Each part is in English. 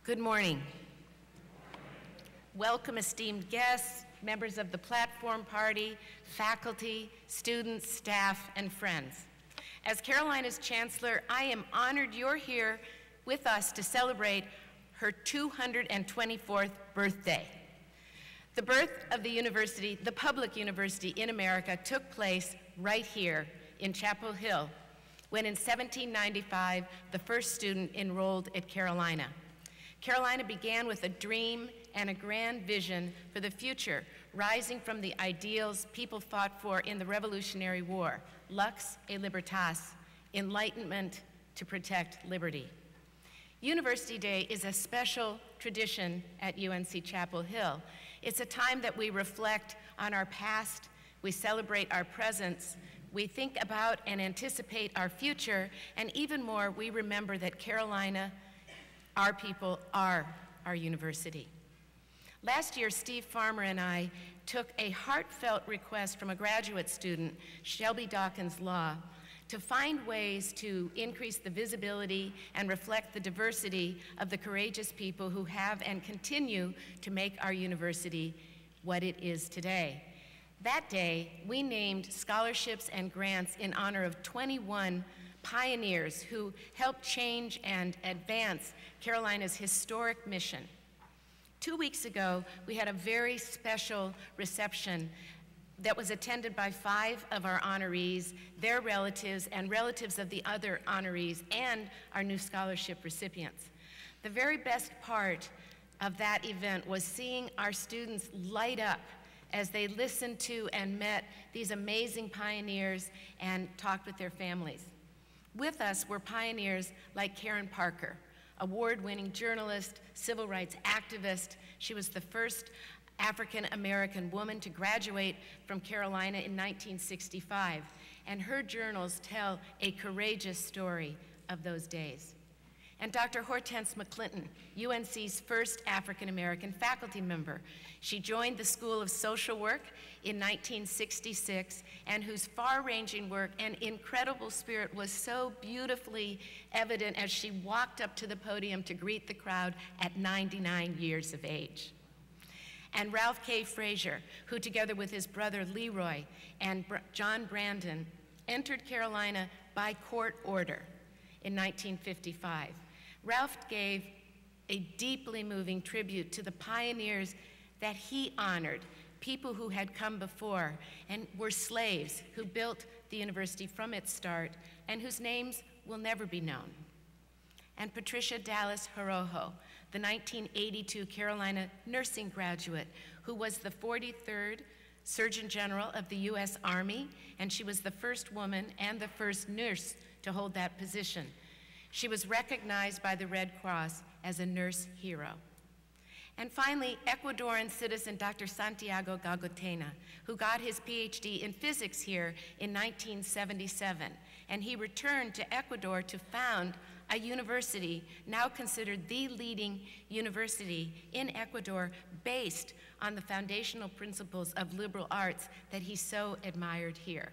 Good morning. Welcome, esteemed guests, members of the platform party, faculty, students, staff, and friends. As Carolina's Chancellor, I am honored you're here with us to celebrate her 224th birthday. The birth of the university, the public university in America, took place right here in Chapel Hill, when in 1795, the first student enrolled at Carolina. Carolina began with a dream and a grand vision for the future, rising from the ideals people fought for in the Revolutionary War, lux et libertas, enlightenment to protect liberty. University Day is a special tradition at UNC-Chapel Hill. It's a time that we reflect on our past, we celebrate our presence, we think about and anticipate our future, and even more, we remember that Carolina, our people, are our university. Last year, Steve Farmer and I took a heartfelt request from a graduate student, Shelby Dawkins Law, to find ways to increase the visibility and reflect the diversity of the courageous people who have and continue to make our university what it is today. That day, we named scholarships and grants in honor of 21 pioneers who helped change and advance Carolina's historic mission. 2 weeks ago, we had a very special reception that was attended by 5 of our honorees, their relatives, and relatives of the other honorees, and our new scholarship recipients. The very best part of that event was seeing our students light up as they listened to and met these amazing pioneers and talked with their families. With us were pioneers like Karen Parker, award-winning journalist, civil rights activist. She was the first African-American woman to graduate from Carolina in 1965, and her journals tell a courageous story of those days. And Dr. Hortense McClinton, UNC's first African-American faculty member. She joined the School of Social Work in 1966, and whose far-ranging work and incredible spirit was so beautifully evident as she walked up to the podium to greet the crowd at 99 years of age. And Ralph K. Frazier, who together with his brother Leroy and John Brandon entered Carolina by court order in 1955. Ralph gave a deeply moving tribute to the pioneers that he honored, people who had come before and were slaves who built the university from its start and whose names will never be known. And Patricia Dallas Horojo, the 1982 Carolina nursing graduate who was the 43rd Surgeon General of the U.S. Army, and she was the first woman and the first nurse to hold that position. She was recognized by the Red Cross as a nurse hero. And finally, Ecuadorian citizen Dr. Santiago Gagotena, who got his PhD in physics here in 1977, and he returned to Ecuador to found a university now considered the leading university in Ecuador based on the foundational principles of liberal arts that he so admired here.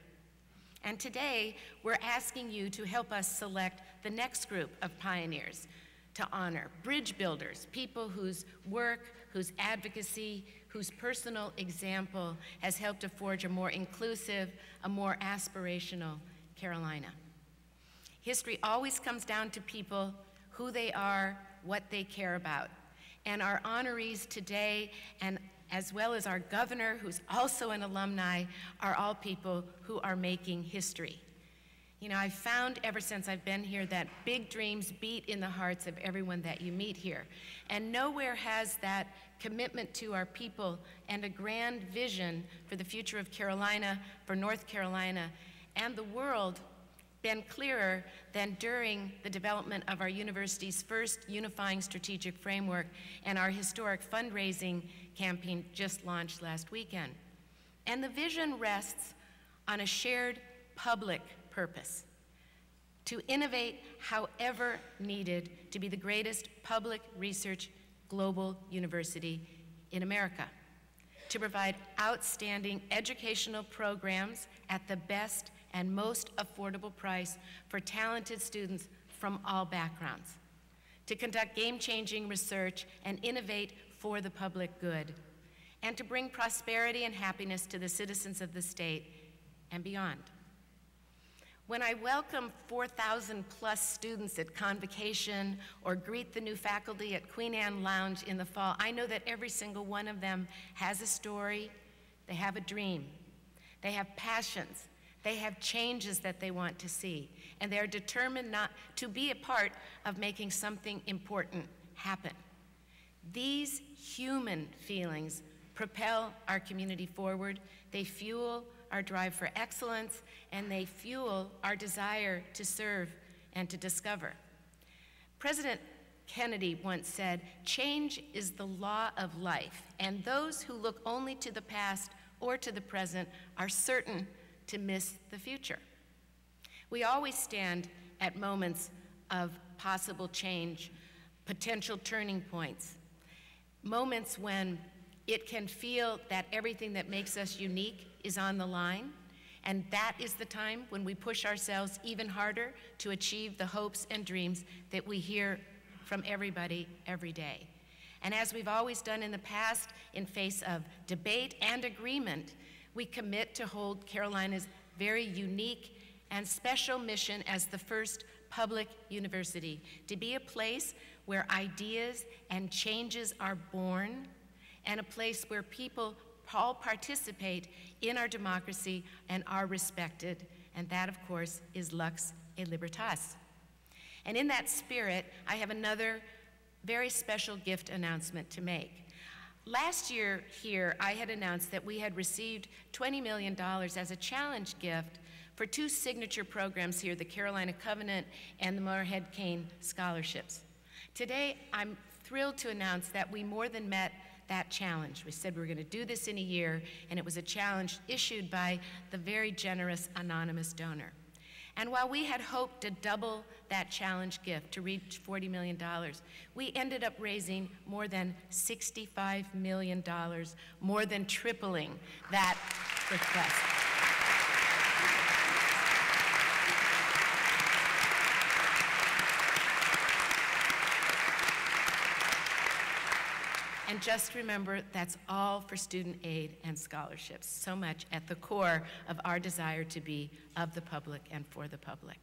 And today, we're asking you to help us select the next group of pioneers to honor, bridge builders, people whose work, whose advocacy, whose personal example has helped to forge a more inclusive, a more aspirational Carolina. History always comes down to people, who they are, what they care about. And our honorees today, and as well as our governor, who's also an alumni, are all people who are making history. You know, I've found ever since I've been here that big dreams beat in the hearts of everyone that you meet here. And nowhere has that commitment to our people and a grand vision for the future of Carolina, for North Carolina, and the world been clearer than during the development of our university's first unifying strategic framework and our historic fundraising campaign just launched last weekend. And the vision rests on a shared public purpose: to innovate however needed to be the greatest public research global university in America, to provide outstanding educational programs at the best and most affordable price for talented students from all backgrounds, to conduct game-changing research and innovate for the public good, and to bring prosperity and happiness to the citizens of the state and beyond. When I welcome 4,000 plus students at convocation or greet the new faculty at Queen Anne Lounge in the fall, I know that every single one of them has a story, they have a dream, they have passions, they have changes that they want to see, and they're determined not to be a part of making something important happen. These human feelings propel our community forward, they fuel our drive for excellence, and they fuel our desire to serve and to discover. President Kennedy once said, "Change is the law of life, and those who look only to the past or to the present are certain to miss the future." We always stand at moments of possible change, potential turning points, moments when it can feel that everything that makes us unique is on the line, and that is the time when we push ourselves even harder to achieve the hopes and dreams that we hear from everybody every day. And as we've always done in the past, in face of debate and agreement, we commit to hold Carolina's very unique and special mission as the first public university, to be a place where ideas and changes are born, and a place where people all participate in our democracy and are respected, and that, of course, is Lux et Libertas. And in that spirit, I have another very special gift announcement to make. Last year here, I had announced that we had received $20 million as a challenge gift for two signature programs here, the Carolina Covenant and the Moorhead Kane Scholarships. Today, I'm thrilled to announce that we more than met that challenge. We said we were going to do this in a year, and it was a challenge issued by the very generous anonymous donor. And while we had hoped to double that challenge gift to reach $40 million, we ended up raising more than $65 million, more than tripling that request. And just remember, that's all for student aid and scholarships, so much at the core of our desire to be of the public and for the public.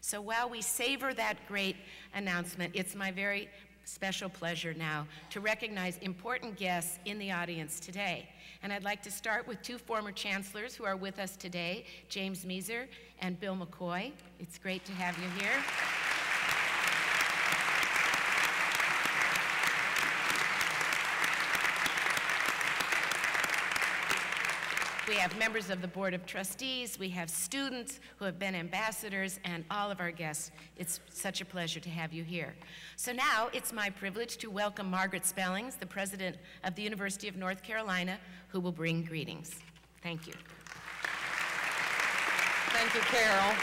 So while we savor that great announcement, it's my very special pleasure now to recognize important guests in the audience today. And I'd like to start with two former chancellors who are with us today, James Measer and Bill McCoy. It's great to have you here. We have members of the Board of Trustees, we have students who have been ambassadors, and all of our guests. It's such a pleasure to have you here. So now it's my privilege to welcome Margaret Spellings, the president of the University of North Carolina, who will bring greetings. Thank you. Thank you, Carol.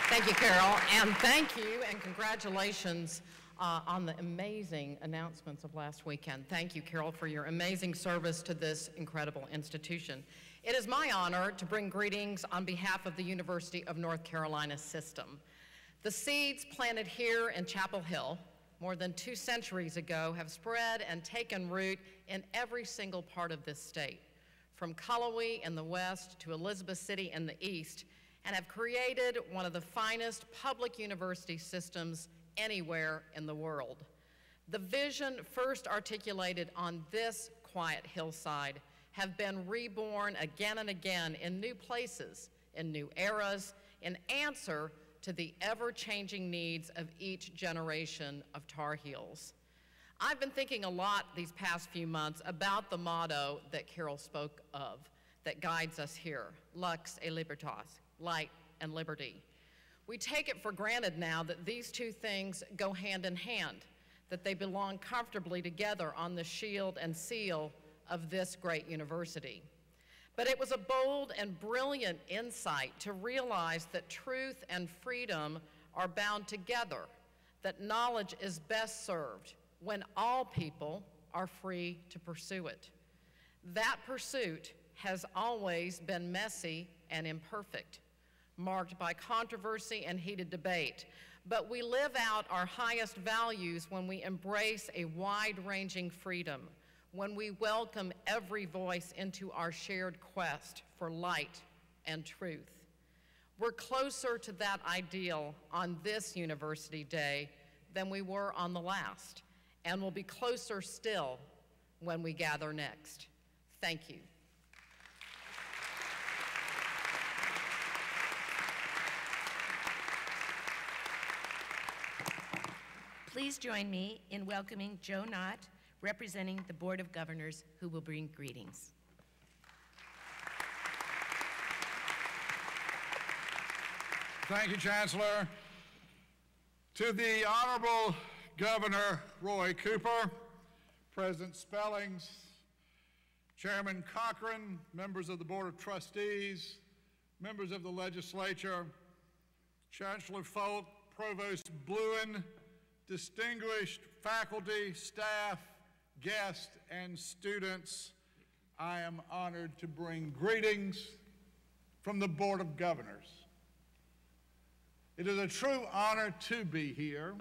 Thank you, Carol, and thank you and congratulations on the amazing announcements of last weekend. Thank you, Carol, for your amazing service to this incredible institution. It is my honor to bring greetings on behalf of the University of North Carolina system. The seeds planted here in Chapel Hill more than 2 centuries ago have spread and taken root in every single part of this state, from Cullowhee in the west to Elizabeth City in the east, and have created one of the finest public university systems anywhere in the world. The vision first articulated on this quiet hillside have been reborn again and again in new places, in new eras, in answer to the ever-changing needs of each generation of Tar Heels. I've been thinking a lot these past few months about the motto that Carol spoke of that guides us here, Lux et Libertas, light and liberty. We take it for granted now that these two things go hand in hand, that they belong comfortably together on the shield and seal of this great university. But it was a bold and brilliant insight to realize that truth and freedom are bound together, that knowledge is best served when all people are free to pursue it. That pursuit has always been messy and imperfect, marked by controversy and heated debate, But we live out our highest values when we embrace a wide-ranging freedom, when we welcome every voice into our shared quest for light and truth. We're closer to that ideal on this University Day than we were on the last, and we'll be closer still when we gather next. Thank you. Please join me in welcoming Joe Knott, representing the Board of Governors, who will bring greetings. Thank you, Chancellor. To the Honorable Governor Roy Cooper, President Spellings, Chairman Cochran, members of the Board of Trustees, members of the legislature, Chancellor Folk, Provost Bluen, distinguished faculty, staff, guests, and students, I am honored to bring greetings from the Board of Governors. It is a true honor to be here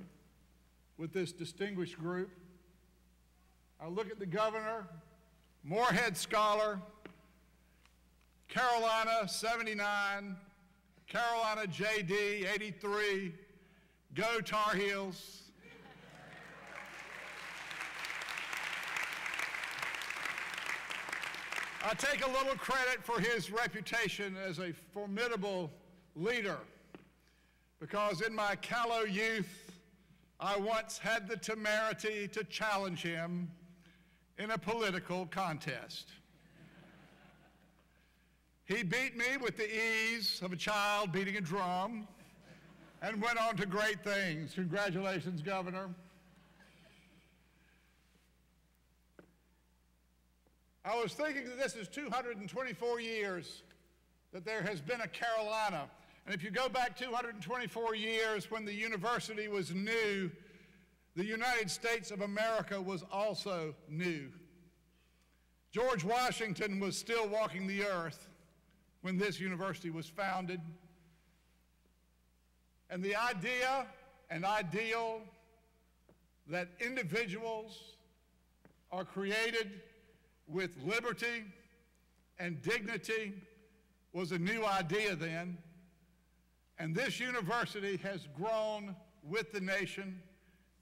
with this distinguished group. I look at the governor, Moorhead Scholar, Carolina 79, Carolina JD 83, Go Tar Heels. I take a little credit for his reputation as a formidable leader, because in my callow youth, I once had the temerity to challenge him in a political contest. He beat me with the ease of a child beating a drum and went on to great things. Congratulations, Governor. I was thinking that this is 224 years that there has been a Carolina. And if you go back 224 years when the university was new, the United States of America was also new. George Washington was still walking the earth when this university was founded. And the idea and ideal that individuals are created with liberty and dignity was a new idea then. And this university has grown with the nation,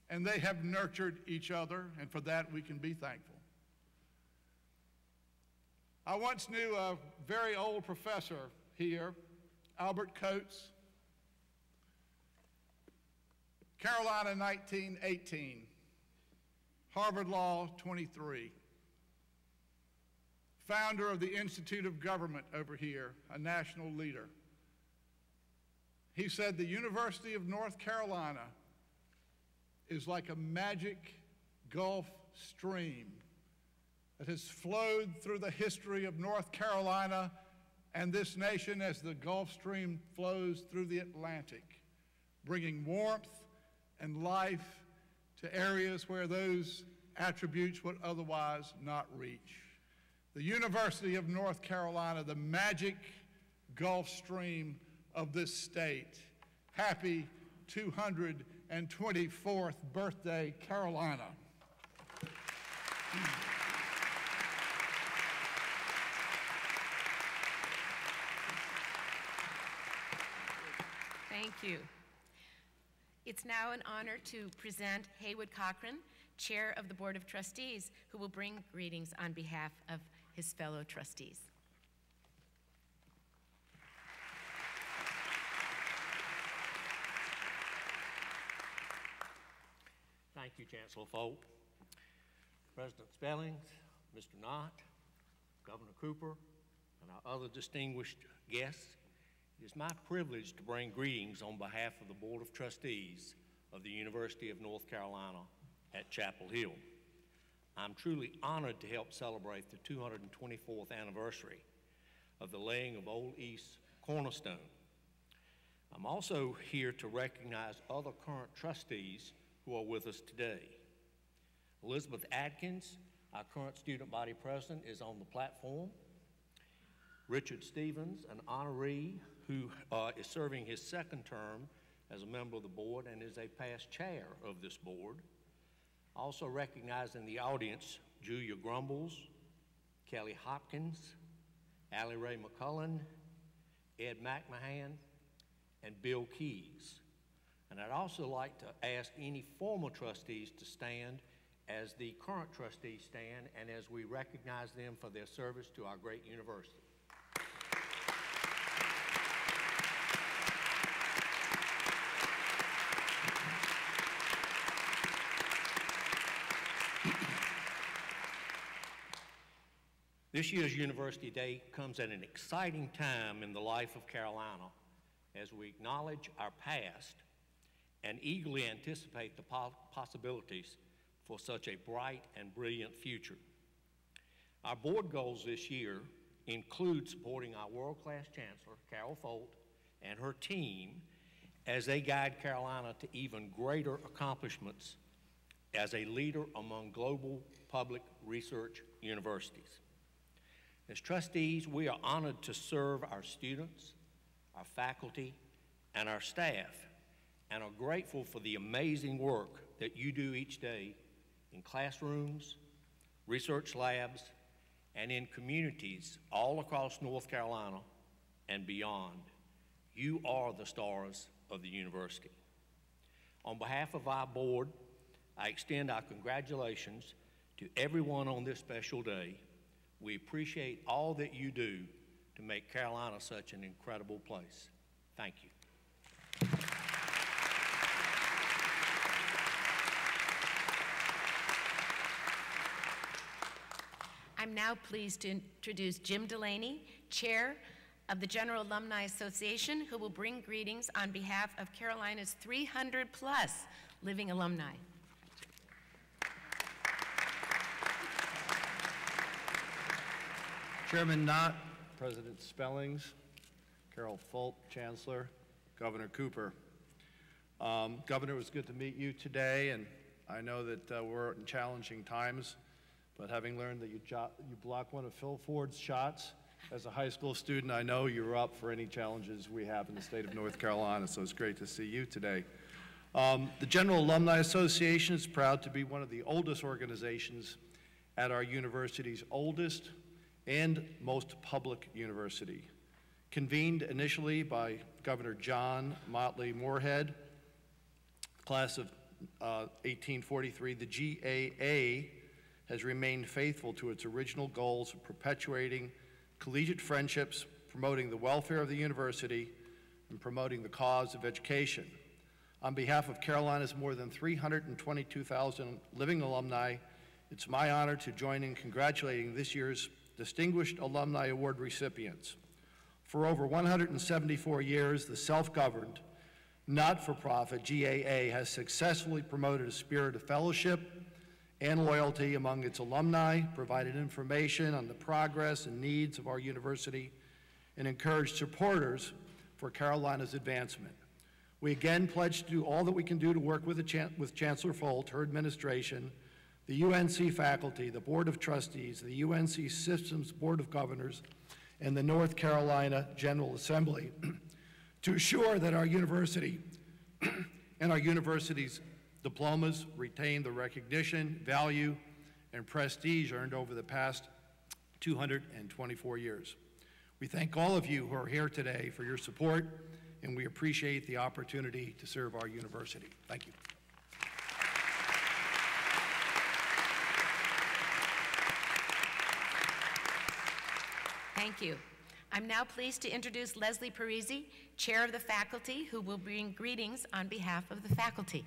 and they have nurtured each other, and for that we can be thankful. I once knew a very old professor here, Albert Coates. Carolina 1918, Harvard Law 23. Founder of the Institute of Government over here, a national leader. He said the University of North Carolina is like a magic Gulf Stream that has flowed through the history of North Carolina and this nation as the Gulf Stream flows through the Atlantic, bringing warmth and life to areas where those attributes would otherwise not reach. The University of North Carolina, the magic Gulf Stream of this state. Happy 224th birthday, Carolina. Thank you. It's now an honor to present Haywood Cochran, Chair of the Board of Trustees, who will bring greetings on behalf of his fellow trustees. Thank you, Chancellor Folk, President Spellings, Mr. Knott, Governor Cooper, and our other distinguished guests. It is my privilege to bring greetings on behalf of the Board of Trustees of the University of North Carolina at Chapel Hill. I'm truly honored to help celebrate the 224th anniversary of the laying of Old East Cornerstone. I'm also here to recognize other current trustees who are with us today. Elizabeth Adkins, our current student body president, is on the platform. Richard Stevens, an honoree who is serving his second term as a member of the board and is a past chair of this board. Also recognized in the audience, Julia Grumbles, Kelly Hopkins, Allie Ray McCullen, Ed McMahon, and Bill Keys. And I'd also like to ask any former trustees to stand as the current trustees stand and as we recognize them for their service to our great university. This year's University Day comes at an exciting time in the life of Carolina as we acknowledge our past and eagerly anticipate the possibilities for such a bright and brilliant future. Our board goals this year include supporting our world-class Chancellor, Carol Folt, and her team as they guide Carolina to even greater accomplishments as a leader among global public research universities. As trustees, we are honored to serve our students, our faculty, and our staff, and are grateful for the amazing work that you do each day in classrooms, research labs, and in communities all across North Carolina and beyond. You are the stars of the university. On behalf of our board, I extend our congratulations to everyone on this special day. We appreciate all that you do to make Carolina such an incredible place. Thank you. I'm now pleased to introduce Jim Delaney, Chair of the General Alumni Association, who will bring greetings on behalf of Carolina's 300+ living alumni. Chairman Knott, President Spellings, Carol Folt, Chancellor, Governor Cooper. Governor, it was good to meet you today, and I know that we're in challenging times, but having learned that you blocked one of Phil Ford's shots as a high school student, I know you're up for any challenges we have in the state of North Carolina, so it's great to see you today. The General Alumni Association is proud to be one of the oldest organizations at our university's oldest and most public university. Convened initially by Governor John Motley Moorhead, class of 1843, the GAA has remained faithful to its original goals of perpetuating collegiate friendships, promoting the welfare of the university, and promoting the cause of education. On behalf of Carolina's more than 322,000 living alumni, it's my honor to join in congratulating this year's Distinguished Alumni Award recipients. For over 174 years, the self-governed, not-for-profit GAA has successfully promoted a spirit of fellowship and loyalty among its alumni, provided information on the progress and needs of our university, and encouraged supporters for Carolina's advancement. We again pledge to do all that we can do to work with Chancellor Folt, her administration, the UNC faculty, the Board of Trustees, the UNC Systems Board of Governors, and the North Carolina General Assembly to assure that our university and our university's diplomas retain the recognition, value, and prestige earned over the past 224 years. We thank all of you who are here today for your support, and we appreciate the opportunity to serve our university. Thank you. Thank you. I'm now pleased to introduce Leslie Parisi, Chair of the Faculty, who will bring greetings on behalf of the faculty.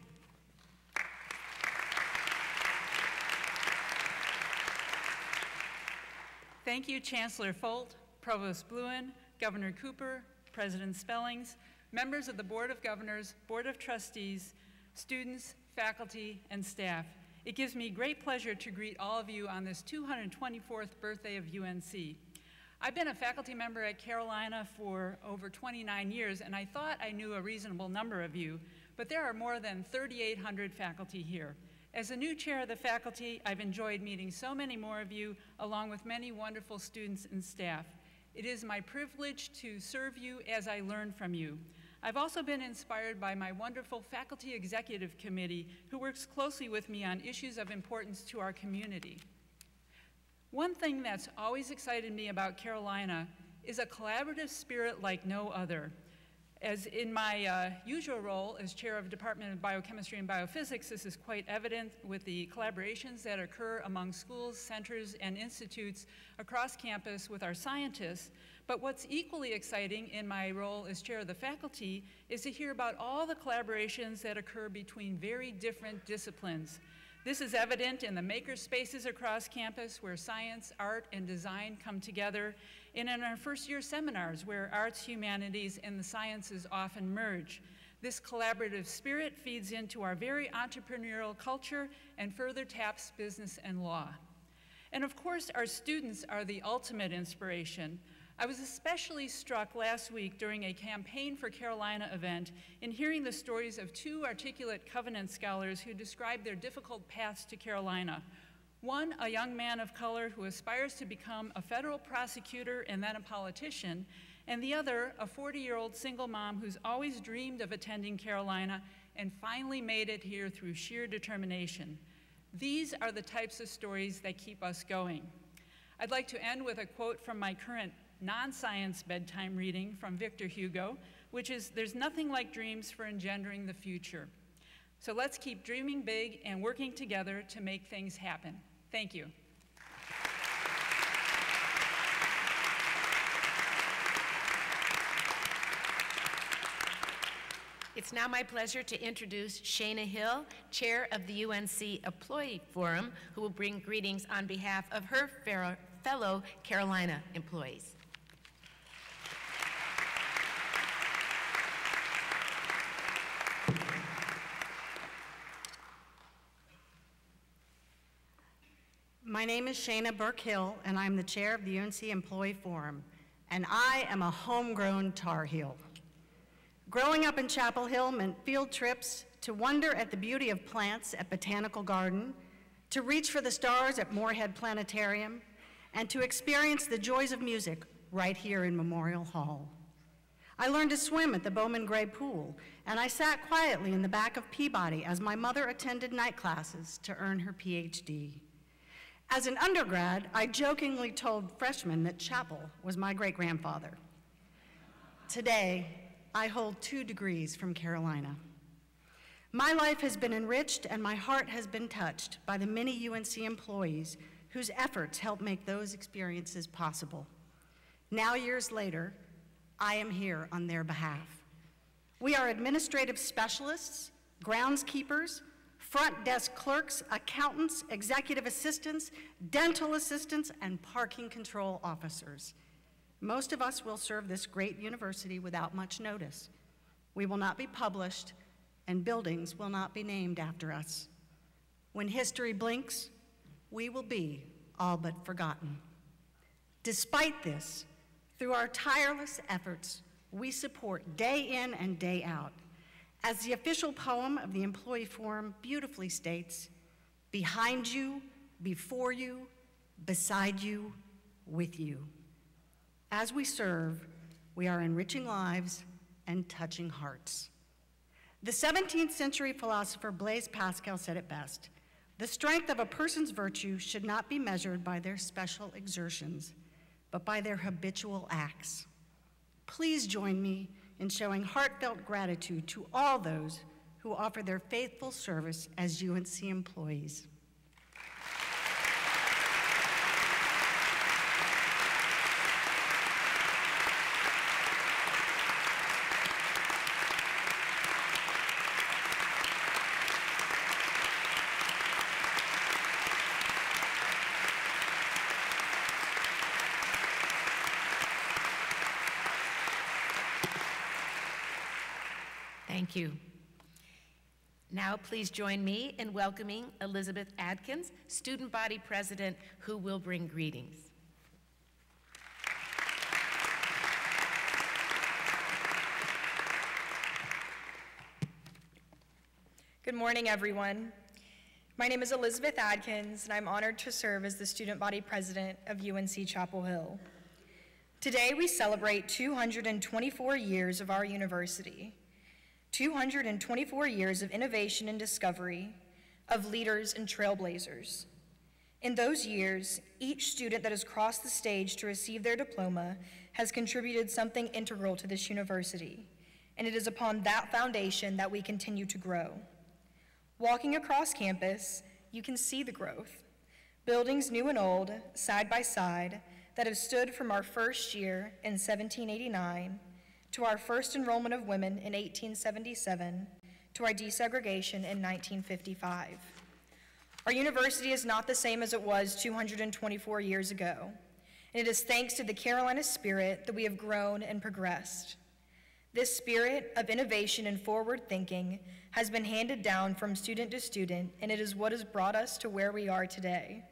Thank you, Chancellor Folt, Provost Bluen, Governor Cooper, President Spellings, members of the Board of Governors, Board of Trustees, students, faculty, and staff. It gives me great pleasure to greet all of you on this 224th birthday of UNC. I've been a faculty member at Carolina for over 29 years, and I thought I knew a reasonable number of you, but there are more than 3,800 faculty here. As a new chair of the faculty, I've enjoyed meeting so many more of you, along with many wonderful students and staff. It is my privilege to serve you as I learn from you. I've also been inspired by my wonderful Faculty Executive Committee, who works closely with me on issues of importance to our community. One thing that's always excited me about Carolina is a collaborative spirit like no other. As in my usual role as chair of the Department of Biochemistry and Biophysics, this is quite evident with the collaborations that occur among schools, centers, and institutes across campus with our scientists. But what's equally exciting in my role as chair of the faculty is to hear about all the collaborations that occur between very different disciplines. This is evident in the maker spaces across campus where science, art, and design come together, and in our first-year seminars where arts, humanities, and the sciences often merge. This collaborative spirit feeds into our very entrepreneurial culture and further taps business and law. And of course, our students are the ultimate inspiration. I was especially struck last week during a Campaign for Carolina event in hearing the stories of two articulate Covenant scholars who described their difficult paths to Carolina. One, a young man of color who aspires to become a federal prosecutor and then a politician, and the other, a 40-year-old single mom who's always dreamed of attending Carolina and finally made it here through sheer determination. These are the types of stories that keep us going. I'd like to end with a quote from my current non-science bedtime reading from Victor Hugo, which is, "There's nothing like dreams for engendering the future." So let's keep dreaming big and working together to make things happen. Thank you. It's now my pleasure to introduce Shana Hill, chair of the UNC Employee Forum, who will bring greetings on behalf of her fellow Carolina employees. My name is Shana Burke-Hill, and I'm the chair of the UNC Employee Forum, and I am a homegrown Tar Heel. Growing up in Chapel Hill meant field trips, to wonder at the beauty of plants at Botanical Garden, to reach for the stars at Moorhead Planetarium, and to experience the joys of music right here in Memorial Hall. I learned to swim at the Bowman Gray Pool, and I sat quietly in the back of Peabody as my mother attended night classes to earn her PhD. As an undergrad, I jokingly told freshmen that Chapel was my great-grandfather. Today, I hold 2 degrees from Carolina. My life has been enriched and my heart has been touched by the many UNC employees whose efforts help make those experiences possible. Now, years later, I am here on their behalf. We are administrative specialists, groundskeepers, front desk clerks, accountants, executive assistants, dental assistants, and parking control officers. Most of us will serve this great university without much notice. We will not be published, and buildings will not be named after us. When history blinks, we will be all but forgotten. Despite this, through our tireless efforts, we support day in and day out. As the official poem of the Employee Forum beautifully states, behind you, before you, beside you, with you. As we serve, we are enriching lives and touching hearts. The 17th century philosopher Blaise Pascal said it best, "The strength of a person's virtue should not be measured by their special exertions, but by their habitual acts." Please join me in showing heartfelt gratitude to all those who offer their faithful service as UNC employees. Thank you. Now, please join me in welcoming Elizabeth Adkins, Student Body President, who will bring greetings. Good morning, everyone. My name is Elizabeth Adkins, and I'm honored to serve as the Student Body President of UNC-Chapel Hill. Today we celebrate 224 years of our university, 224 years of innovation and discovery, of leaders and trailblazers. In those years, each student that has crossed the stage to receive their diploma has contributed something integral to this university, and it is upon that foundation that we continue to grow. Walking across campus, you can see the growth. Buildings new and old, side by side, that have stood from our first year in 1789 to our first enrollment of women in 1877 to our desegregation in 1955. Our university is not the same as it was 224 years ago, and it is thanks to the Carolina spirit that we have grown and progressed. This spirit of innovation and forward thinking has been handed down from student to student, and it is what has brought us to where we are today.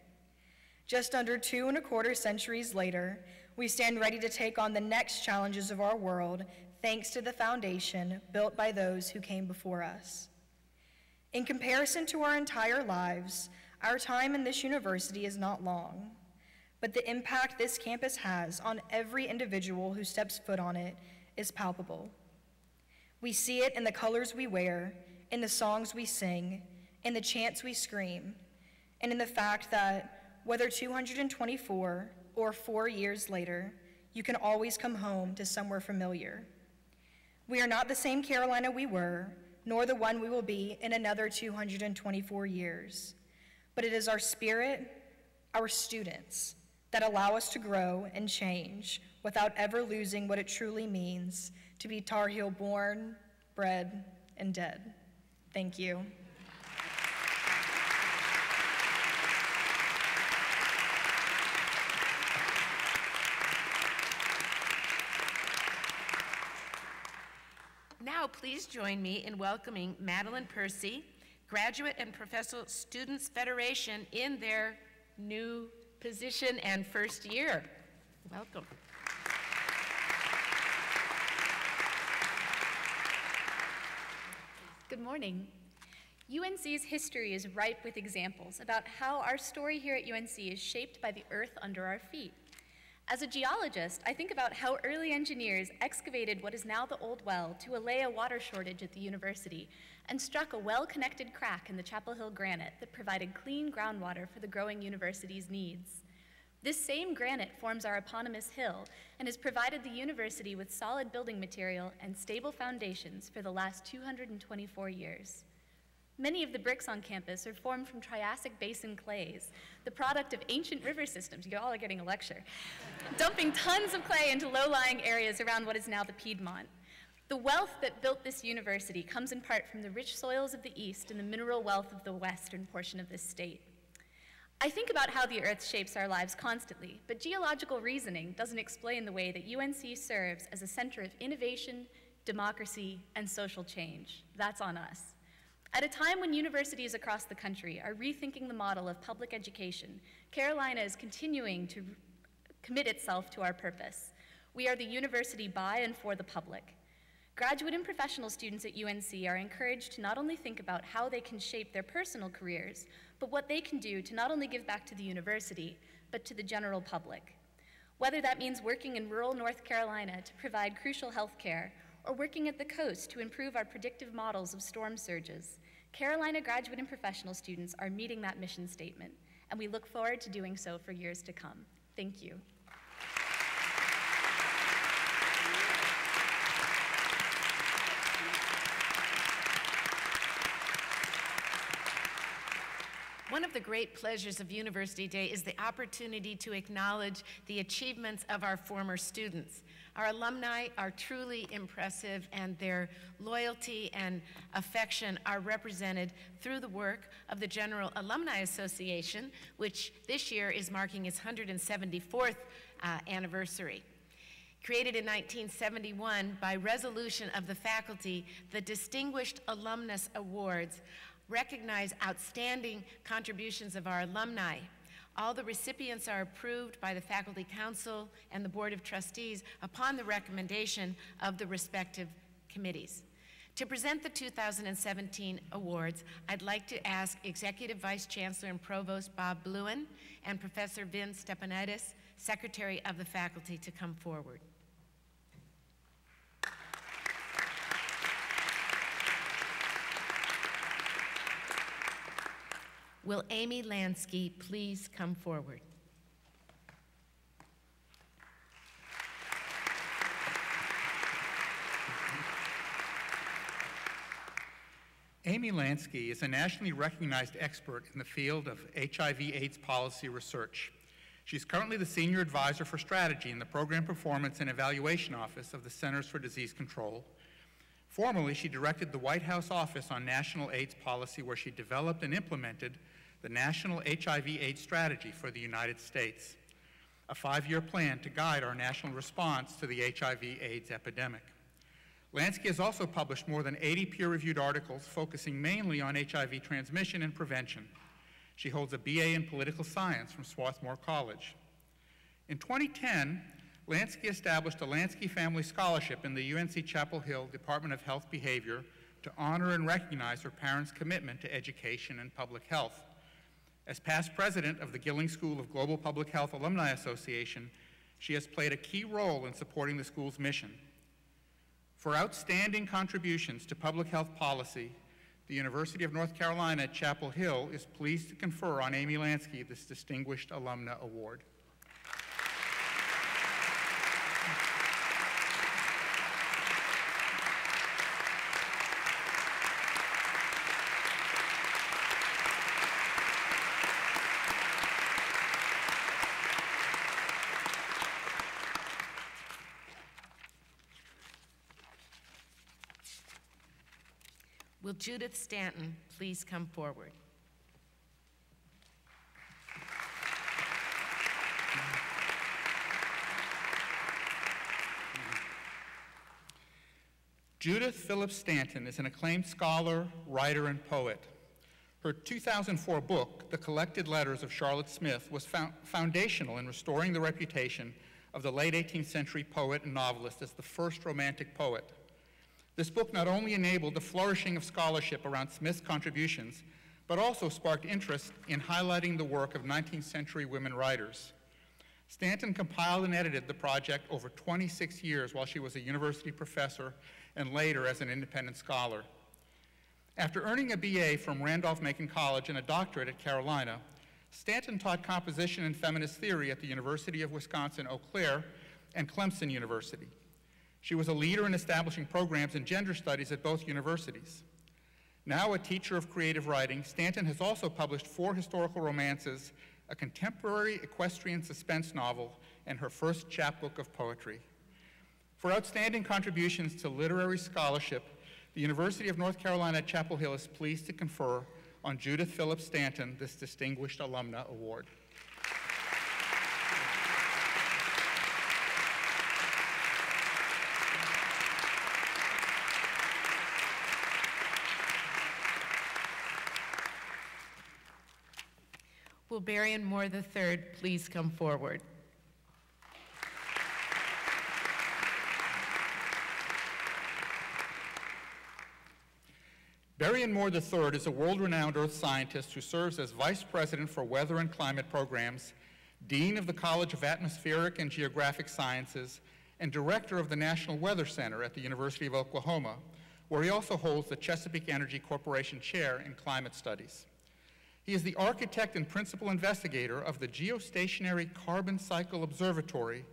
Just under 2¼ centuries later, we stand ready to take on the next challenges of our world, thanks to the foundation built by those who came before us. In comparison to our entire lives, our time in this university is not long, but the impact this campus has on every individual who steps foot on it is palpable. We see it in the colors we wear, in the songs we sing, in the chants we scream, and in the fact that whether 224 or 4 years later, you can always come home to somewhere familiar. We are not the same Carolina we were, nor the one we will be in another 224 years. But it is our spirit, our students, that allow us to grow and change without ever losing what it truly means to be Tar Heel born, bred, and dead. Thank you. Now, please join me in welcoming Madeline Percy, Graduate and Professional Students Federation, in their new position and first year. Welcome. Good morning. UNC's history is ripe with examples about how our story here at UNC is shaped by the earth under our feet. As a geologist, I think about how early engineers excavated what is now the old well to allay a water shortage at the university and struck a well-connected crack in the Chapel Hill granite that provided clean groundwater for the growing university's needs. This same granite forms our eponymous hill and has provided the university with solid building material and stable foundations for the last 224 years. Many of the bricks on campus are formed from Triassic Basin clays, the product of ancient river systems. You all are getting a lecture. Dumping tons of clay into low-lying areas around what is now the Piedmont. The wealth that built this university comes in part from the rich soils of the East and the mineral wealth of the western portion of this state. I think about how the earth shapes our lives constantly, but geological reasoning doesn't explain the way that UNC serves as a center of innovation, democracy, and social change. That's on us. At a time when universities across the country are rethinking the model of public education, Carolina is continuing to commit itself to our purpose. We are the university by and for the public. Graduate and professional students at UNC are encouraged to not only think about how they can shape their personal careers, but what they can do to not only give back to the university, but to the general public. Whether that means working in rural North Carolina to provide crucial health care, or working at the coast to improve our predictive models of storm surges, Carolina graduate and professional students are meeting that mission statement, and we look forward to doing so for years to come. Thank you. One of the great pleasures of University Day is the opportunity to acknowledge the achievements of our former students. Our alumni are truly impressive, and their loyalty and affection are represented through the work of the General Alumni Association, which this year is marking its 174th anniversary. Created in 1971 by resolution of the faculty, the Distinguished Alumnus Awards recognize outstanding contributions of our alumni. All the recipients are approved by the Faculty Council and the Board of Trustees upon the recommendation of the respective committees. To present the 2017 awards, I'd like to ask Executive Vice Chancellor and Provost Bob Bluen and Professor Vin Stepanidis Secretary of the Faculty, to come forward. Will Amy Lansky please come forward? Amy Lansky is a nationally recognized expert in the field of HIV/AIDS policy research. She's currently the Senior Advisor for Strategy in the Program Performance and Evaluation Office of the Centers for Disease Control. Formerly, she directed the White House Office on National AIDS Policy, where she developed and implemented the National HIV/AIDS Strategy for the United States, a 5-year plan to guide our national response to the HIV/AIDS epidemic. Lansky has also published more than 80 peer-reviewed articles focusing mainly on HIV transmission and prevention. She holds a BA in political science from Swarthmore College. In 2010, Lansky established a Lansky Family Scholarship in the UNC-Chapel Hill Department of Health Behavior to honor and recognize her parents' commitment to education and public health. As past president of the Gilling School of Global Public Health Alumni Association, she has played a key role in supporting the school's mission. For outstanding contributions to public health policy, the University of North Carolina at Chapel Hill is pleased to confer on Amy Lansky this Distinguished Alumna Award. Will Judith Stanton please come forward? Judith Phillips Stanton is an acclaimed scholar, writer, and poet. Her 2004 book, The Collected Letters of Charlotte Smith, was foundational in restoring the reputation of the late 18th century poet and novelist as the first romantic poet. This book not only enabled the flourishing of scholarship around Smith's contributions, but also sparked interest in highlighting the work of 19th century women writers. Stanton compiled and edited the project over 26 years while she was a university professor and later as an independent scholar. After earning a BA from Randolph-Macon College and a doctorate at Carolina, Stanton taught composition and feminist theory at the University of Wisconsin-Eau Claire and Clemson University. She was a leader in establishing programs in gender studies at both universities. Now a teacher of creative writing, Stanton has also published 4 historical romances, a contemporary equestrian suspense novel, and her first chapbook of poetry. For outstanding contributions to literary scholarship, the University of North Carolina at Chapel Hill is pleased to confer on Judith Phillips Stanton this Distinguished Alumna Award. Will Berrien Moore III please come forward? Berrien Moore III is a world-renowned earth scientist who serves as Vice President for Weather and Climate Programs, Dean of the College of Atmospheric and Geographic Sciences, and Director of the National Weather Center at the University of Oklahoma, where he also holds the Chesapeake Energy Corporation Chair in Climate Studies. He is the architect and principal investigator of the Geostationary Carbon Cycle Observatory,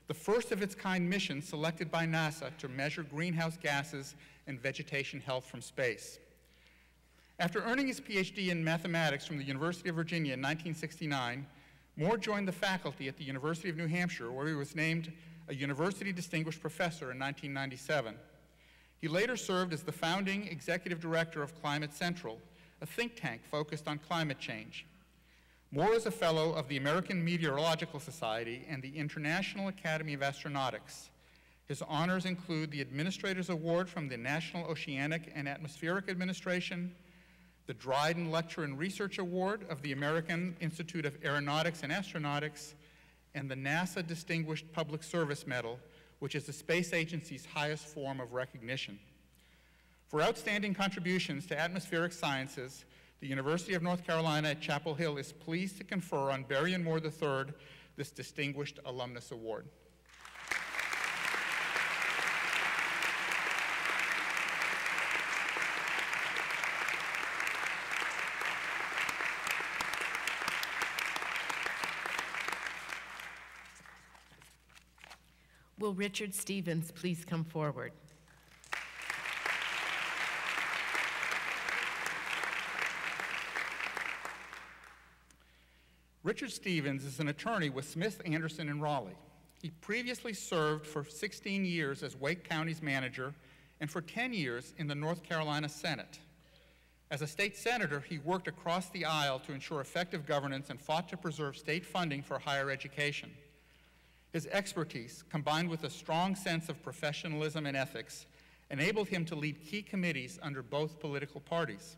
the first of its kind mission selected by NASA to measure greenhouse gases and vegetation health from space. After earning his PhD in mathematics from the University of Virginia in 1969, Moore joined the faculty at the University of New Hampshire, where he was named a University Distinguished Professor in 1997. He later served as the founding executive director of Climate Central, a think tank focused on climate change. Moore is a fellow of the American Meteorological Society and the International Academy of Astronautics. His honors include the Administrator's Award from the National Oceanic and Atmospheric Administration, the Dryden Lecture and Research Award of the American Institute of Aeronautics and Astronautics, and the NASA Distinguished Public Service Medal, which is the space agency's highest form of recognition. For outstanding contributions to atmospheric sciences, the University of North Carolina at Chapel Hill is pleased to confer on Berrien Moore III this distinguished alumnus award. Will Richard Stevens please come forward? Richard Stevens is an attorney with Smith, Anderson, in Raleigh. He previously served for 16 years as Wake County's manager and for 10 years in the North Carolina Senate. As a state senator, he worked across the aisle to ensure effective governance and fought to preserve state funding for higher education. His expertise, combined with a strong sense of professionalism and ethics, enabled him to lead key committees under both political parties.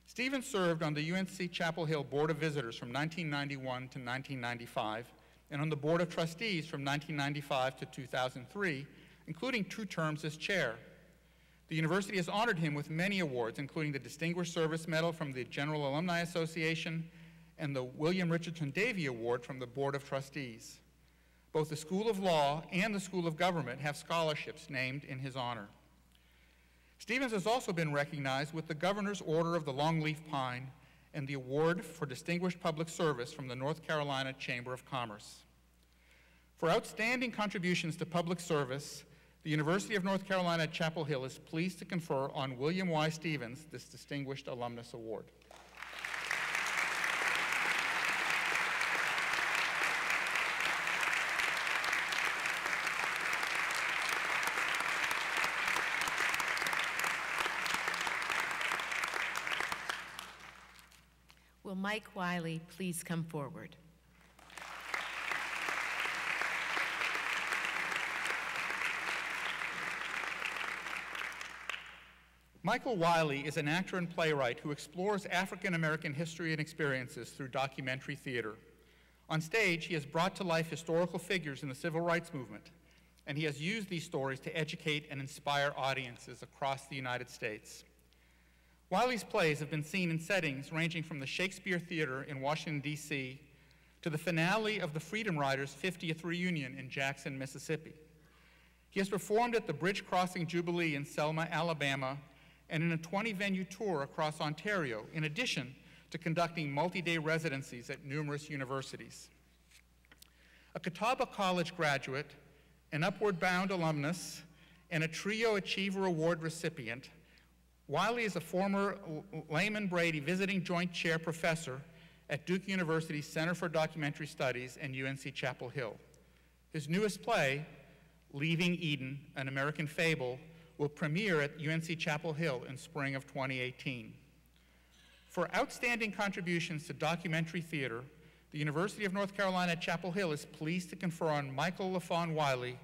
Stevens served on the UNC-Chapel Hill Board of Visitors from 1991 to 1995, and on the Board of Trustees from 1995 to 2003, including 2 terms as chair. The university has honored him with many awards, including the Distinguished Service Medal from the General Alumni Association and the William Richardson Davey Award from the Board of Trustees. Both the School of Law and the School of Government have scholarships named in his honor. Stevens has also been recognized with the Governor's Order of the Longleaf Pine and the Award for Distinguished Public Service from the North Carolina Chamber of Commerce. For outstanding contributions to public service, the University of North Carolina at Chapel Hill is pleased to confer on William Y. Stevens this Distinguished Alumnus Award. Will Mike Wiley please come forward? Michael Wiley is an actor and playwright who explores African American history and experiences through documentary theater. On stage, he has brought to life historical figures in the civil rights movement, and he has used these stories to educate and inspire audiences across the United States. Wiley's plays have been seen in settings ranging from the Shakespeare Theater in Washington, D.C., to the finale of the Freedom Riders' 50th reunion in Jackson, Mississippi. He has performed at the Bridge Crossing Jubilee in Selma, Alabama, and in a 20-venue tour across Ontario, in addition to conducting multi-day residencies at numerous universities. A Catawba College graduate, an Upward Bound alumnus, and a TRIO Achiever Award recipient, Wiley is a former Lehman Brady Visiting Joint Chair Professor at Duke University's Center for Documentary Studies and UNC-Chapel Hill. His newest play, Leaving Eden, An American Fable, will premiere at UNC-Chapel Hill in spring of 2018. For outstanding contributions to documentary theater, the University of North Carolina at Chapel Hill is pleased to confer on Michael LaFawn Wiley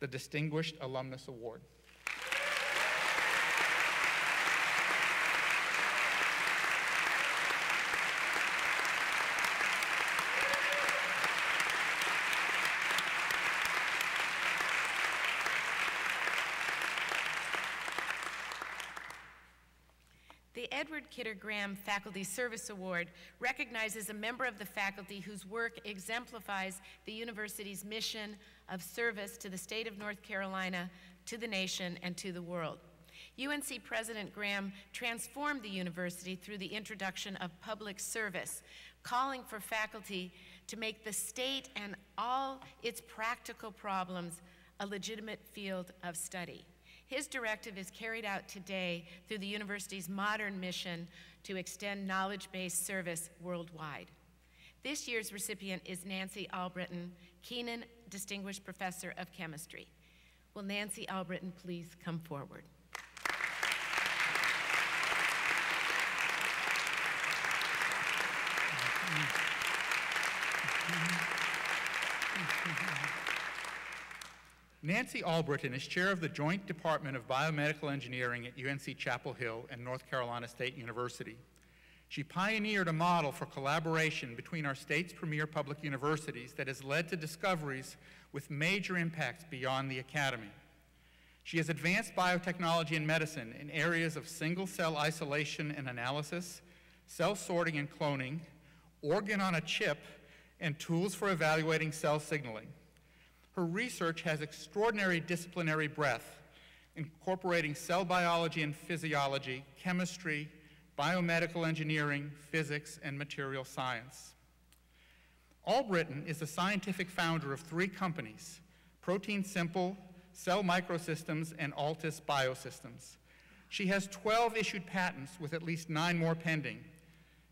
the Distinguished Alumnus Award. The Edward Kidder Graham Faculty Service Award recognizes a member of the faculty whose work exemplifies the university's mission of service to the state of North Carolina, to the nation, and to the world. UNC President Graham transformed the university through the introduction of public service, calling for faculty to make the state and all its practical problems a legitimate field of study. His directive is carried out today through the university's modern mission to extend knowledge-based service worldwide. This year's recipient is Nancy Albritton, Keenan Distinguished Professor of Chemistry. Will Nancy Albritton please come forward? Nancy Albritton is chair of the Joint Department of Biomedical Engineering at UNC-Chapel Hill and North Carolina State University. She pioneered a model for collaboration between our state's premier public universities that has led to discoveries with major impacts beyond the academy. She has advanced biotechnology and medicine in areas of single-cell isolation and analysis, cell sorting and cloning, organ on a chip, and tools for evaluating cell signaling. Her research has extraordinary disciplinary breadth, incorporating cell biology and physiology, chemistry, biomedical engineering, physics, and material science. Albritton is the scientific founder of 3 companies, Protein Simple, Cell Microsystems, and Altus Biosystems. She has 12 issued patents with at least 9 more pending.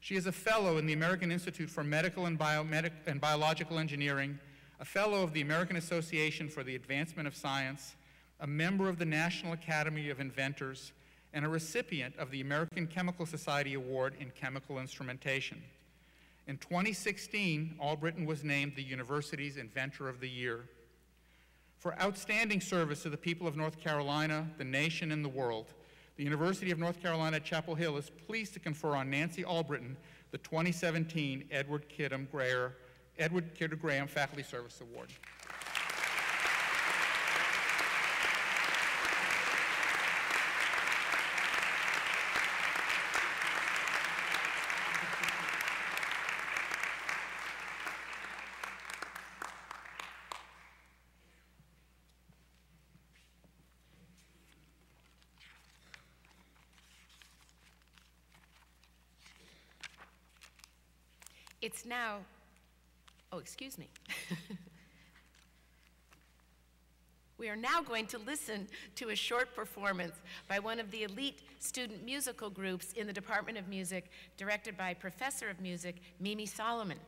She is a fellow in the American Institute for Medical and Biological Engineering, a fellow of the American Association for the Advancement of Science, a member of the National Academy of Inventors, and a recipient of the American Chemical Society Award in Chemical Instrumentation. In 2016, Albritton was named the university's Inventor of the Year. For outstanding service to the people of North Carolina, the nation, and the world, the University of North Carolina at Chapel Hill is pleased to confer on Nancy Albritton the 2017 Edward Kidder Graham Faculty Service Award. It's now, oh, excuse me. We are now going to listen to a short performance by one of the elite student musical groups in the Department of Music, directed by Professor of Music, Mimi Solomon.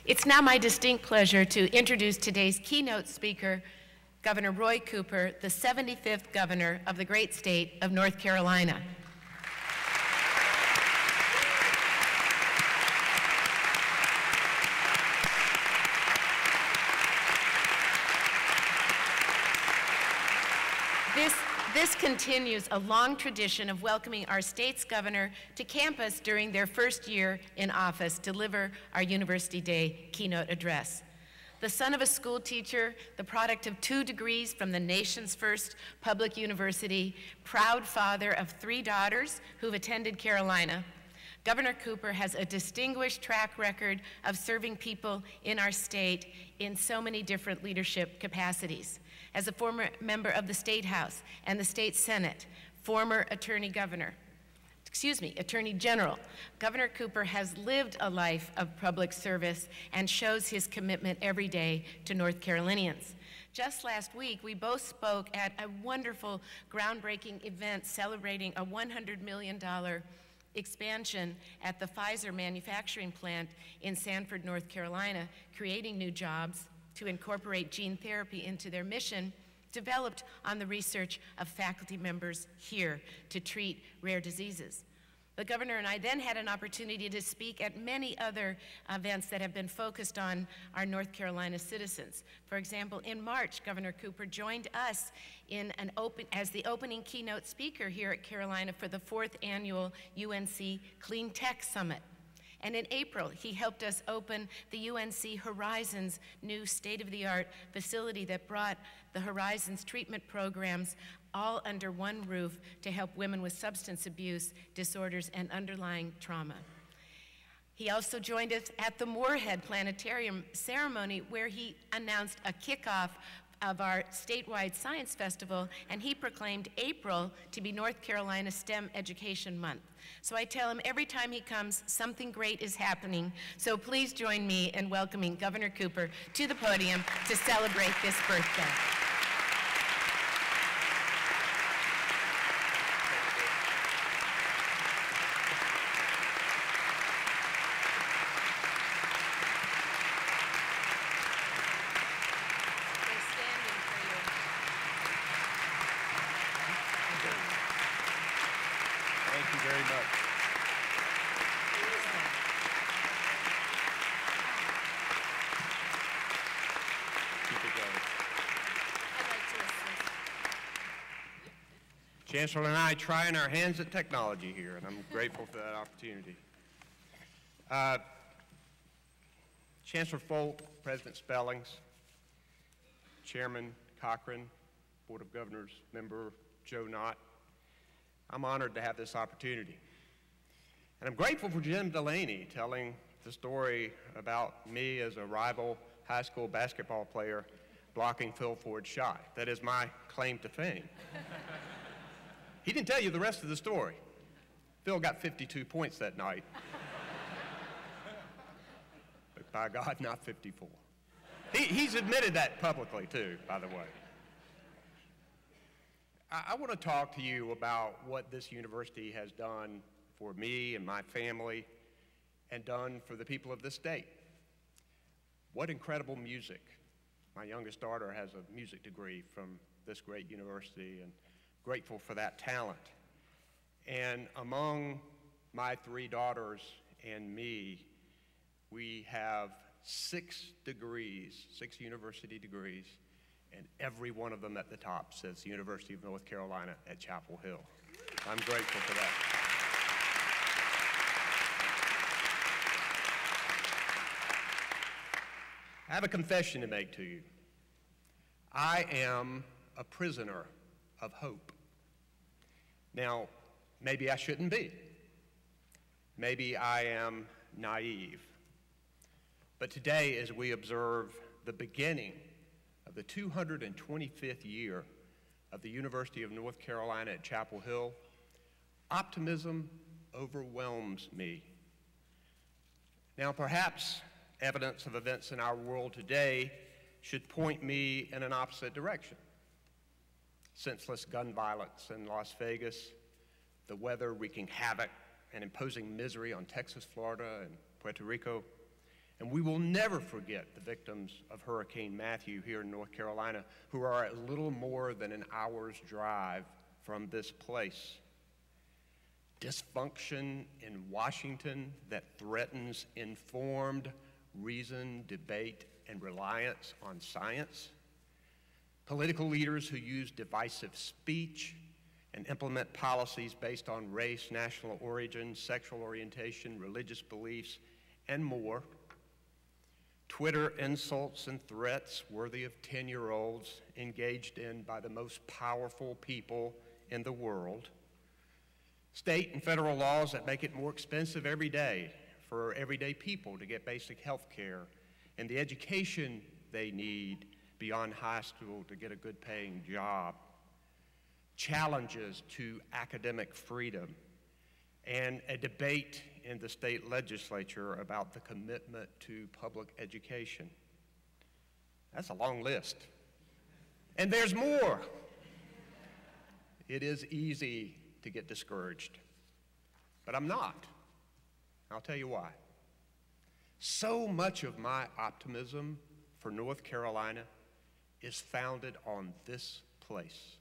It's now my distinct pleasure to introduce today's keynote speaker, Governor Roy Cooper, the 75th governor of the great state of North Carolina. This continues a long tradition of welcoming our state's governor to campus during their first year in office, deliver our University Day keynote address. The son of a school teacher, the product of 2 degrees from the nation's first public university, proud father of 3 daughters who've attended Carolina, Governor Cooper has a distinguished track record of serving people in our state in so many different leadership capacities. As a former member of the State House and the State Senate, former Attorney General, Governor Cooper has lived a life of public service and shows his commitment every day to North Carolinians. Just last week, we both spoke at a wonderful, groundbreaking event celebrating a $100 million expansion at the Pfizer manufacturing plant in Sanford, North Carolina, creating new jobs to incorporate gene therapy into their mission, developed on the research of faculty members here to treat rare diseases. The governor and I then had an opportunity to speak at many other events that have been focused on our North Carolina citizens. For example, in March, Governor Cooper joined us as the opening keynote speaker here at Carolina for the 4th annual UNC Clean Tech Summit. And in April, he helped us open the UNC Horizons new state-of-the-art facility that brought the Horizons treatment programs all under one roof to help women with substance abuse disorders and underlying trauma. He also joined us at the Moorhead Planetarium ceremony where he announced a kickoff of our statewide science festival, and he proclaimed April to be North Carolina STEM Education Month. So I tell him every time he comes, something great is happening. So please join me in welcoming Governor Cooper to the podium to celebrate this birthday. Chancellor and I trying our hands at technology here, and I'm grateful for that opportunity. Chancellor Folt, President Spellings, Chairman Cochran, Board of Governors member Joe Knott, I'm honored to have this opportunity. And I'm grateful for Jim Delaney telling the story about me as a rival high school basketball player blocking Phil Ford's shot. That is my claim to fame. He didn't tell you the rest of the story. Phil got 52 points that night. But by God, not 54. He's admitted that publicly too, by the way. I want to talk to you about what this university has done for me and my family and done for the people of this state. What incredible music. My youngest daughter has a music degree from this great university, and grateful for that talent. And among my 3 daughters and me, we have 6 degrees, 6 university degrees, and every one of them at the top says the University of North Carolina at Chapel Hill. I'm grateful for that. I have a confession to make to you. I am a prisoner of hope. Now, maybe I shouldn't be. Maybe I am naive. But today, as we observe the beginning of the 225th year of the University of North Carolina at Chapel Hill, optimism overwhelms me. Now, perhaps evidence of events in our world today should point me in an opposite direction. Senseless gun violence in Las Vegas, the weather wreaking havoc and imposing misery on Texas, Florida, and Puerto Rico, And we will never forget the victims of Hurricane Matthew here in North Carolina, who are a little more than an hour's drive from this place. Dysfunction in Washington that threatens informed, reasoned debate and reliance on science. Political leaders who use divisive speech and implement policies based on race, national origin, sexual orientation, religious beliefs, and more. Twitter insults and threats worthy of 10-year-olds engaged in by the most powerful people in the world. State and federal laws that make it more expensive every day for everyday people to get basic health care and the education they need beyond high school to get a good paying job. Challenges to academic freedom, and a debate in the state legislature about the commitment to public education. That's a long list. And there's more. It is easy to get discouraged, but I'm not. I'll tell you why. So much of my optimism for North Carolina is founded on this place.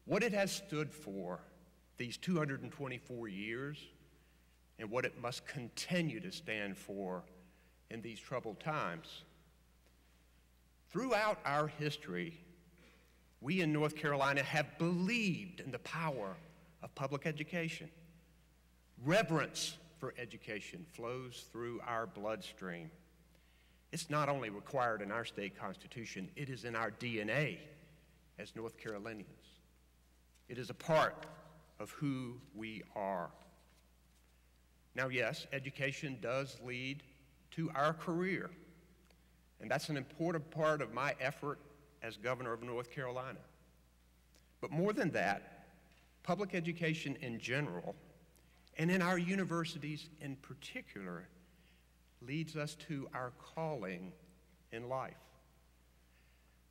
What it has stood for these 224 years and what it must continue to stand for in these troubled times. Throughout our history, we in North Carolina have believed in the power of public education. Reverence for education flows through our bloodstream. It's not only required in our state constitution, it is in our DNA as North Carolinians. It is a part of who we are. Now, yes, education does lead to our career, and that's an important part of my effort as governor of North Carolina. But more than that, public education in general, and in our universities in particular, leads us to our calling in life.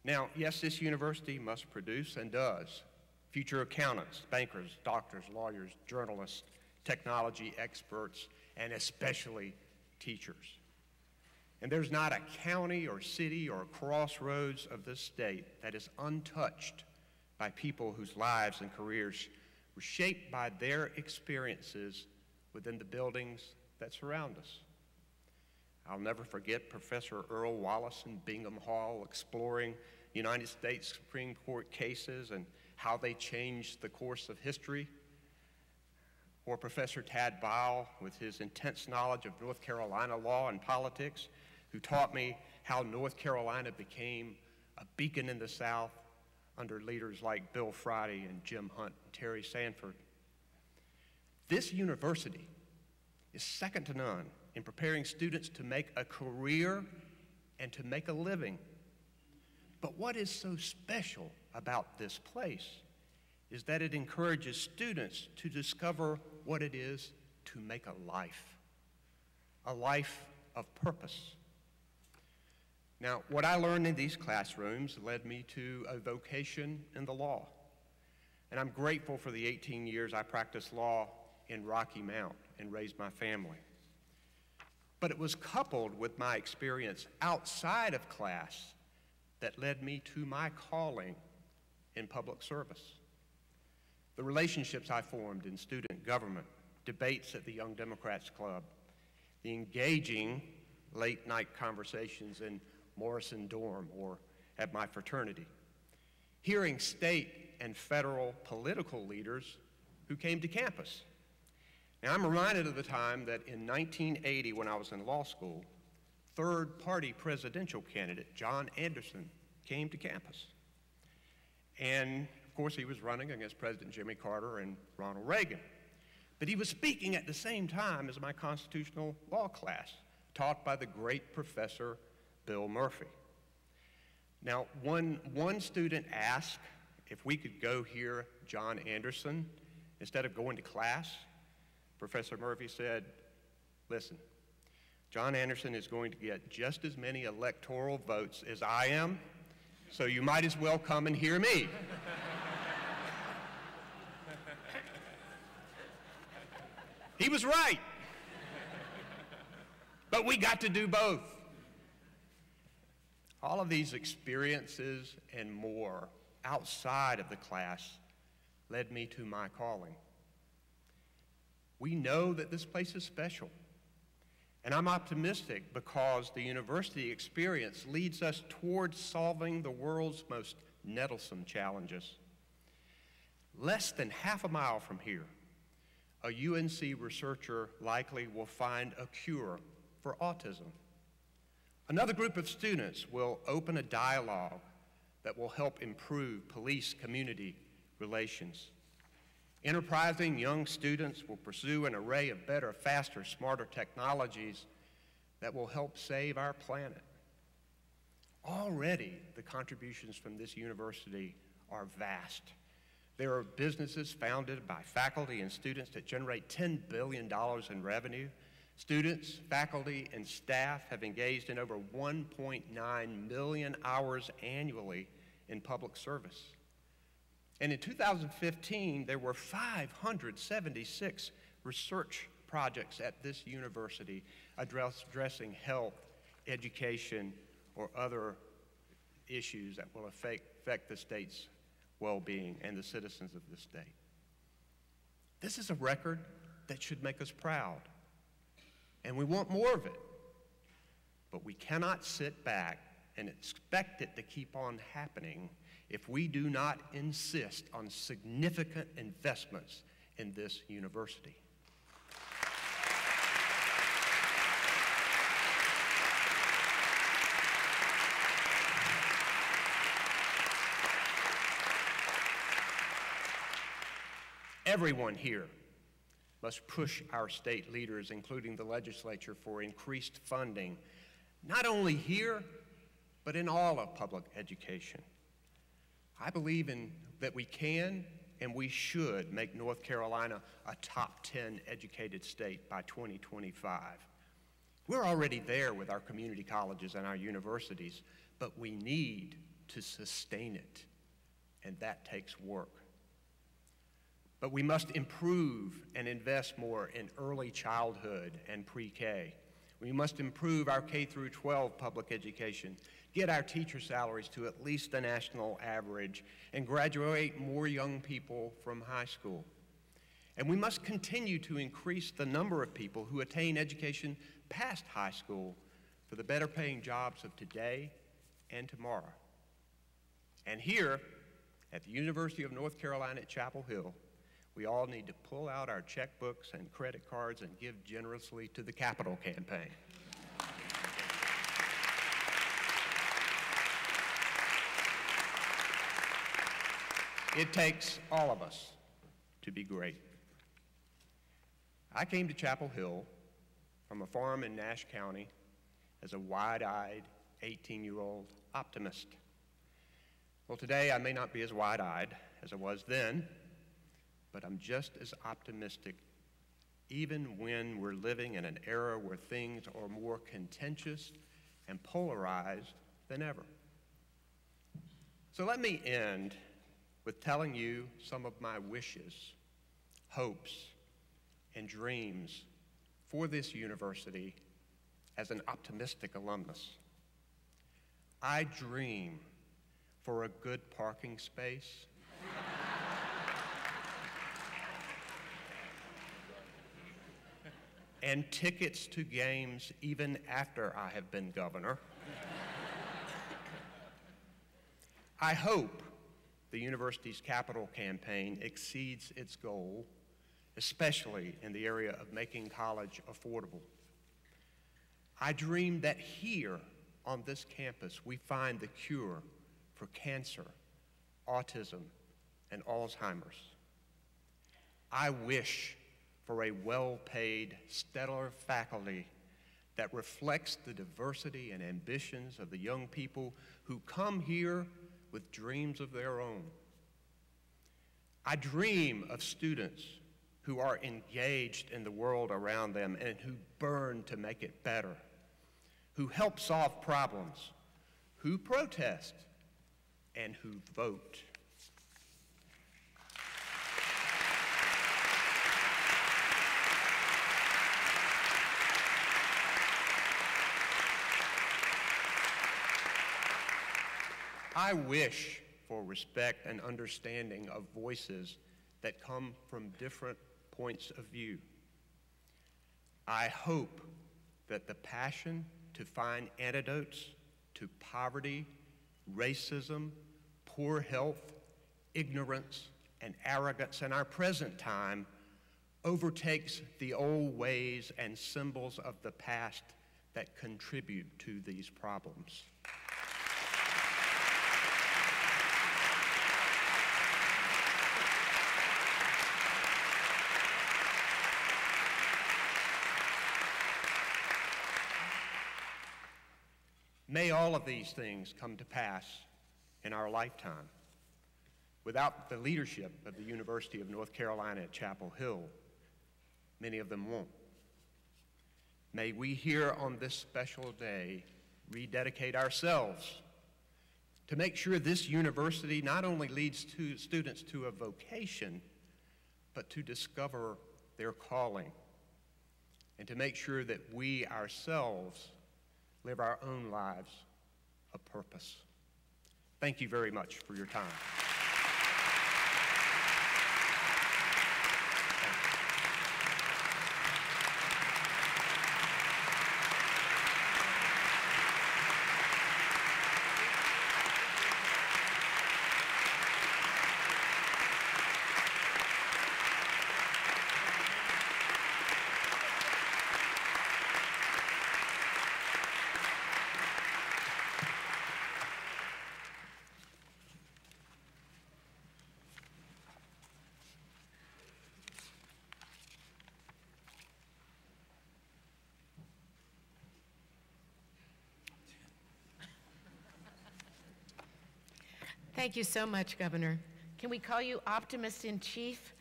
Now, yes, this university must produce and does future accountants, bankers, doctors, lawyers, journalists, technology experts, and especially teachers. And there's not a county or city or crossroads of this state that is untouched by people whose lives and careers were shaped by their experiences within the buildings that surround us. I'll never forget Professor Earl Wallace in Bingham Hall exploring United States Supreme Court cases and how they changed the course of history. Or Professor Tad Bile with his intense knowledge of North Carolina law and politics, who taught me how North Carolina became a beacon in the South under leaders like Bill Friday and Jim Hunt and Terry Sanford. This university is second to none in preparing students to make a career and to make a living. But what is so special about this place is that it encourages students to discover what it is to make a life of purpose. Now, what I learned in these classrooms led me to a vocation in the law. And I'm grateful for the 18 years I practiced law in Rocky Mount and raised my family. But it was coupled with my experience outside of class that led me to my calling in public service. The relationships I formed in student government, debates at the Young Democrats Club, the engaging late-night conversations in Morrison Dorm or at my fraternity, hearing state and federal political leaders who came to campus. Now, I'm reminded of the time that in 1980, when I was in law school, third-party presidential candidate John Anderson came to campus. And, of course, he was running against President Jimmy Carter and Ronald Reagan. But he was speaking at the same time as my constitutional law class, taught by the great Professor Bill Murphy. Now, one student asked if we could go hear John Anderson instead of going to class. Professor Murphy said, listen, John Anderson is going to get just as many electoral votes as I am, so you might as well come and hear me. He was right. but we got to do both. All of these experiences and more outside of the class led me to my calling. We know that this place is special, and I'm optimistic because the university experience leads us towards solving the world's most nettlesome challenges. Less than half a mile from here, a UNC researcher likely will find a cure for autism. Another group of students will open a dialogue that will help improve police-community relations. Enterprising young students will pursue an array of better, faster, smarter technologies that will help save our planet. Already, the contributions from this university are vast. There are businesses founded by faculty and students that generate $10 billion in revenue. Students, faculty, and staff have engaged in over 1.9 million hours annually in public service. And in 2015, there were 576 research projects at this university addressing health, education, or other issues that will affect the state's well-being and the citizens of the state. This is a record that should make us proud, and we want more of it. But we cannot sit back and expect it to keep on happening if we do not insist on significant investments in this university. Everyone here must push our state leaders, including the legislature, for increased funding, not only here, but in all of public education. I believe that we can and we should make North Carolina a top 10 educated state by 2025. We're already there with our community colleges and our universities, but we need to sustain it, and that takes work. But we must improve and invest more in early childhood and pre-K. We must improve our K through 12 public education, get our teacher salaries to at least the national average, and graduate more young people from high school. And we must continue to increase the number of people who attain education past high school for the better paying jobs of today and tomorrow. And here at the University of North Carolina at Chapel Hill, we all need to pull out our checkbooks and credit cards and give generously to the Capital campaign. It takes all of us to be great. I came to Chapel Hill from a farm in Nash County as a wide-eyed 18-year-old optimist. Well, today I may not be as wide-eyed as I was then, but I'm just as optimistic even when we're living in an era where things are more contentious and polarized than ever. So let me end with telling you some of my wishes, hopes, and dreams for this university as an optimistic alumnus. I dream for a good parking space, and tickets to games even after I have been governor. I hope the university's capital campaign exceeds its goal, especially in the area of making college affordable. I dream that here on this campus we find the cure for cancer, autism, and Alzheimer's. I wish for a well-paid, stellar faculty that reflects the diversity and ambitions of the young people who come here with dreams of their own. I dream of students who are engaged in the world around them and who burn to make it better, who help solve problems, who protest, and who vote. I wish for respect and understanding of voices that come from different points of view. I hope that the passion to find antidotes to poverty, racism, poor health, ignorance, and arrogance in our present time overtakes the old ways and symbols of the past that contribute to these problems. May all of these things come to pass in our lifetime. Without the leadership of the University of North Carolina at Chapel Hill, many of them won't. May we here on this special day rededicate ourselves to make sure this university not only leads to students to a vocation, but to discover their calling, and to make sure that we ourselves live our own lives of purpose. Thank you very much for your time. Thank you so much, Governor. Can we call you Optimist in Chief?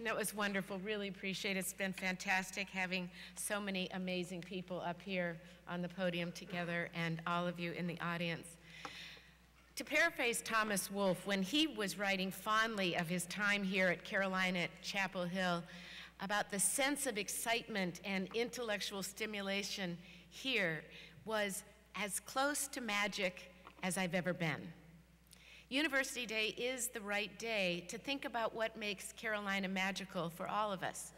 That was wonderful. Really appreciate it. It's been fantastic having so many amazing people up here on the podium together and all of you in the audience. To paraphrase Thomas Wolfe, when he was writing fondly of his time here at Carolina at Chapel Hill about the sense of excitement and intellectual stimulation here was as close to magic as I've ever been. University Day is the right day to think about what makes Carolina magical for all of us.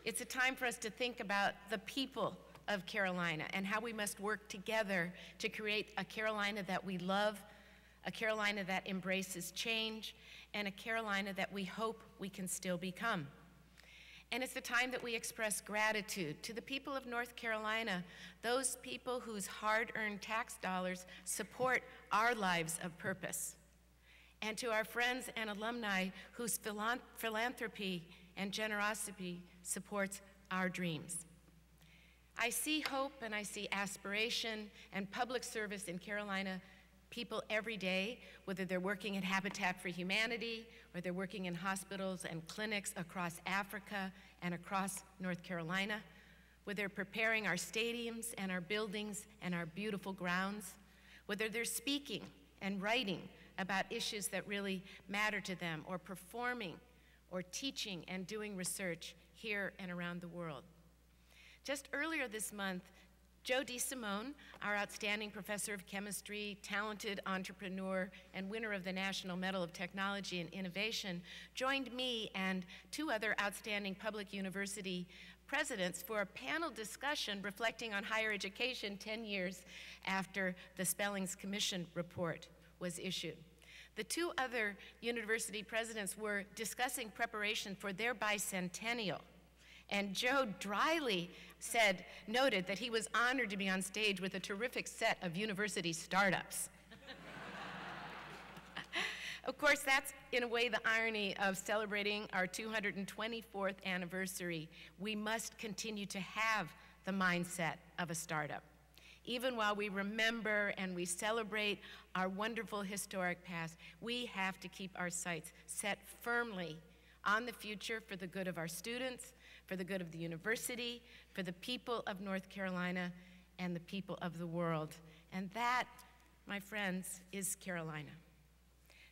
It's a time for us to think about the people of Carolina and how we must work together to create a Carolina that we love, a Carolina that embraces change, and a Carolina that we hope we can still become. And it's the time that we express gratitude to the people of North Carolina, those people whose hard-earned tax dollars support our lives of purpose, and to our friends and alumni whose philanthropy and generosity supports our dreams. I see hope and I see aspiration and public service in Carolina people every day, whether they're working at Habitat for Humanity or they're working in hospitals and clinics across Africa and across North Carolina, whether they're preparing our stadiums and our buildings and our beautiful grounds, whether they're speaking and writing about issues that really matter to them, or performing or teaching and doing research here and around the world. Just earlier this month, Joe DeSimone, our outstanding professor of chemistry, talented entrepreneur, and winner of the National Medal of Technology and Innovation, joined me and two other outstanding public university presidents for a panel discussion reflecting on higher education 10 years after the Spellings Commission report was issued. The two other university presidents were discussing preparation for their bicentennial. And Joe dryly noted that he was honored to be on stage with a terrific set of university startups. Of course, that's in a way the irony of celebrating our 224th anniversary. We must continue to have the mindset of a startup. Even while we remember and we celebrate our wonderful historic past, we have to keep our sights set firmly on the future for the good of our students, for the good of the university, for the people of North Carolina, and the people of the world. And that, my friends, is Carolina.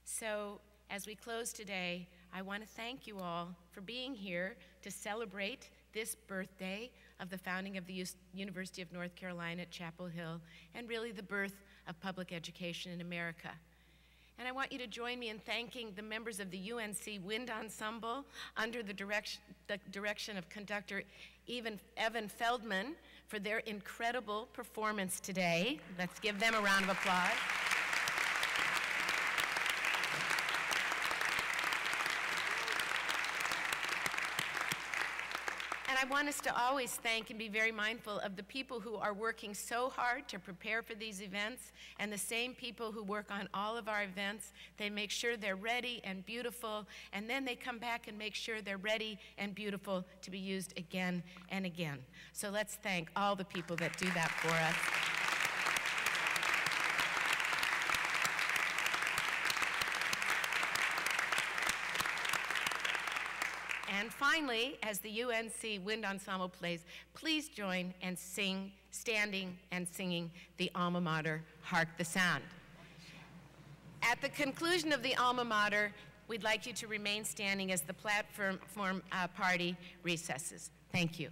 So as we close today, I want to thank you all for being here to celebrate this birthday of the founding of the University of North Carolina at Chapel Hill, and really the birth of public education in America. And I want you to join me in thanking the members of the UNC Wind Ensemble under the direction of conductor Evan Feldman for their incredible performance today. Let's give them a round of applause. And I want us to always thank and be very mindful of the people who are working so hard to prepare for these events, and the same people who work on all of our events. They make sure they're ready and beautiful, and then they come back and make sure they're ready and beautiful to be used again and again. So let's thank all the people that do that for us. And finally, as the UNC Wind Ensemble plays, please join and sing, standing and singing the Alma Mater, Hark the Sound. At the conclusion of the Alma Mater, we'd like you to remain standing as the platform party recesses. Thank you.